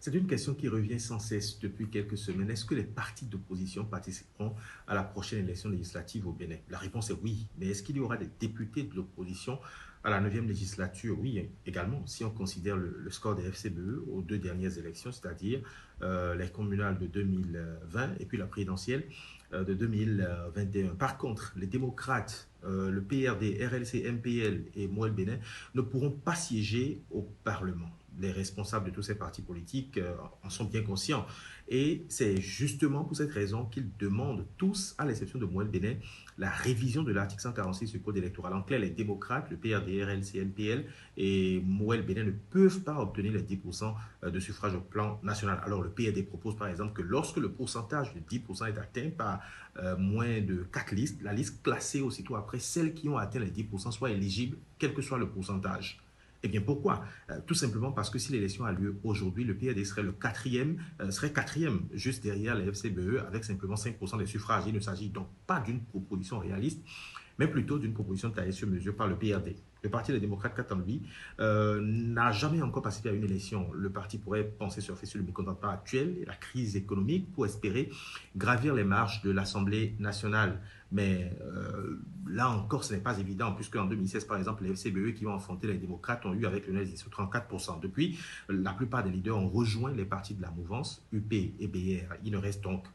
C'est une question qui revient sans cesse depuis quelques semaines. Est-ce que les partis d'opposition participeront à la prochaine élection législative au Bénin? La réponse est oui. Mais est-ce qu'il y aura des députés de l'opposition à la 9e législature? Oui, également, si on considère le score des FCBE aux deux dernières élections, c'est-à-dire les communales de 2020 et puis la présidentielle de 2021. Par contre, les démocrates, le PRD, RLC, MPL et Moël Bénin ne pourront pas siéger au Parlement. Les responsables de tous ces partis politiques en sont bien conscients. Et c'est justement pour cette raison qu'ils demandent tous, à l'exception de Moël Bénin, la révision de l'article 146 du Code électoral. En clair, les démocrates, le PRD, RLC, NPL et Moël Bénin ne peuvent pas obtenir les 10% de suffrage au plan national. Alors le PRD propose par exemple que lorsque le pourcentage de 10% est atteint par moins de 4 listes, la liste classée aussitôt après celles qui ont atteint les 10% soit éligible, quel que soit le pourcentage. Eh bien, pourquoi? Tout simplement parce que si l'élection a lieu aujourd'hui, le PRD serait quatrième, juste derrière les FCBE, avec simplement 5% des suffrages. Il ne s'agit donc pas d'une proposition réaliste, mais plutôt d'une proposition taillée sur mesure par le PRD. Le Parti des démocrates, quant à lui, n'a jamais encore participé à une élection. Le parti pourrait penser surfer sur le mécontentement actuel et la crise économique pour espérer gravir les marches de l'Assemblée nationale. Mais là encore, ce n'est pas évident, puisque en 2016, par exemple, les FCBE qui ont affronté les démocrates ont eu avec le NES 34%. Depuis, la plupart des leaders ont rejoint les partis de la mouvance, UP et BR. Il ne reste donc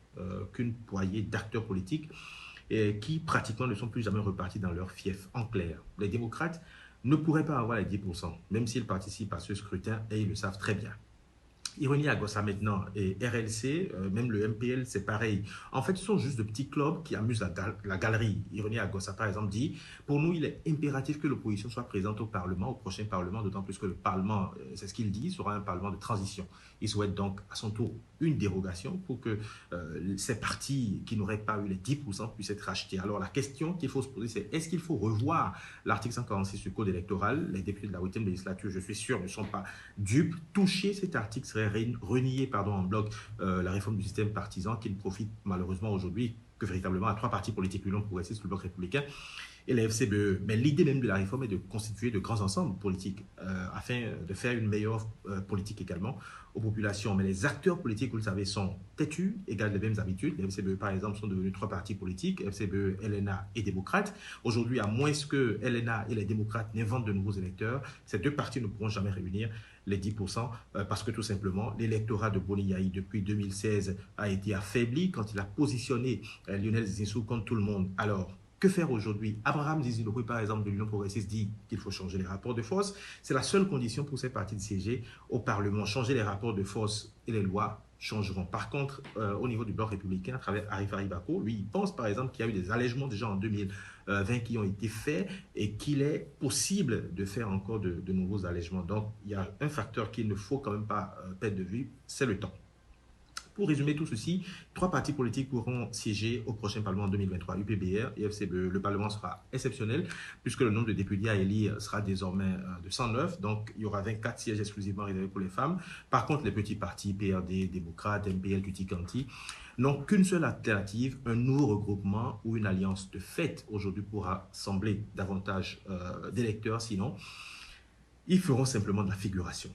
qu'une poignée d'acteurs politiques qui pratiquement ne sont plus jamais repartis dans leur fief. En clair, les démocrates ne pourraient pas avoir les 10%, même s'ils participent à ce scrutin et ils le savent très bien. Ironie à Gossa maintenant et RLC, même le MPL, c'est pareil. En fait, ce sont juste de petits clubs qui amusent la galerie. Ironie à Gossa, par exemple, dit pour nous, il est impératif que l'opposition soit présente au Parlement, au prochain Parlement, d'autant plus que le Parlement, c'est ce qu'il dit, sera un Parlement de transition. Il souhaite donc à son tour une dérogation pour que ces partis qui n'auraient pas eu les 10% puissent être rachetés. Alors, la question qu'il faut se poser, c'est est-ce qu'il faut revoir l'article 146 du Code électoral? Les députés de la 8e législature, je suis sûr, ne sont pas dupes. Toucher cet article serait renier en bloc la réforme du système partisan qui ne profite malheureusement aujourd'hui que véritablement à trois partis politiques, l'Union progressiste, le bloc républicain et les FCBE. Mais l'idée même de la réforme est de constituer de grands ensembles politiques afin de faire une meilleure politique également aux populations. Mais les acteurs politiques, vous le savez, sont têtus et gardent les mêmes habitudes. Les FCBE, par exemple, sont devenus trois partis politiques, FCBE, LNA et démocrates. Aujourd'hui, à moins que LNA et les démocrates n'inventent de nouveaux électeurs, ces deux partis ne pourront jamais réunir les 10% parce que tout simplement, l'électorat de Boni Yayi depuis 2016 a été affaibli quand il a positionné Lionel Zinsou contre tout le monde. Alors, que faire aujourd'hui? Abraham Zizinoukoui, par exemple, de l'Union progressiste, dit qu'il faut changer les rapports de force. C'est la seule condition pour ces partis de siéger au Parlement. Changer les rapports de force et les lois changeront. Par contre, au niveau du bloc républicain, à travers Arif Haribako, lui, il pense par exemple qu'il y a eu des allègements déjà en 2020 qui ont été faits et qu'il est possible de faire encore de nouveaux allègements. Donc, il y a un facteur qu'il ne faut quand même pas perdre de vue, c'est le temps. Pour résumer tout ceci, trois partis politiques pourront siéger au prochain Parlement en 2023, UPBR et FCBE. Le Parlement sera exceptionnel puisque le nombre de députés à élire sera désormais de 109. Donc, il y aura 24 sièges exclusivement réservés pour les femmes. Par contre, les petits partis, PRD, démocrates, MPL, Tutti-Quanti, n'ont qu'une seule alternative, un nouveau regroupement ou une alliance de fait. Aujourd'hui, pourra sembler davantage d'électeurs, sinon, ils feront simplement de la figuration.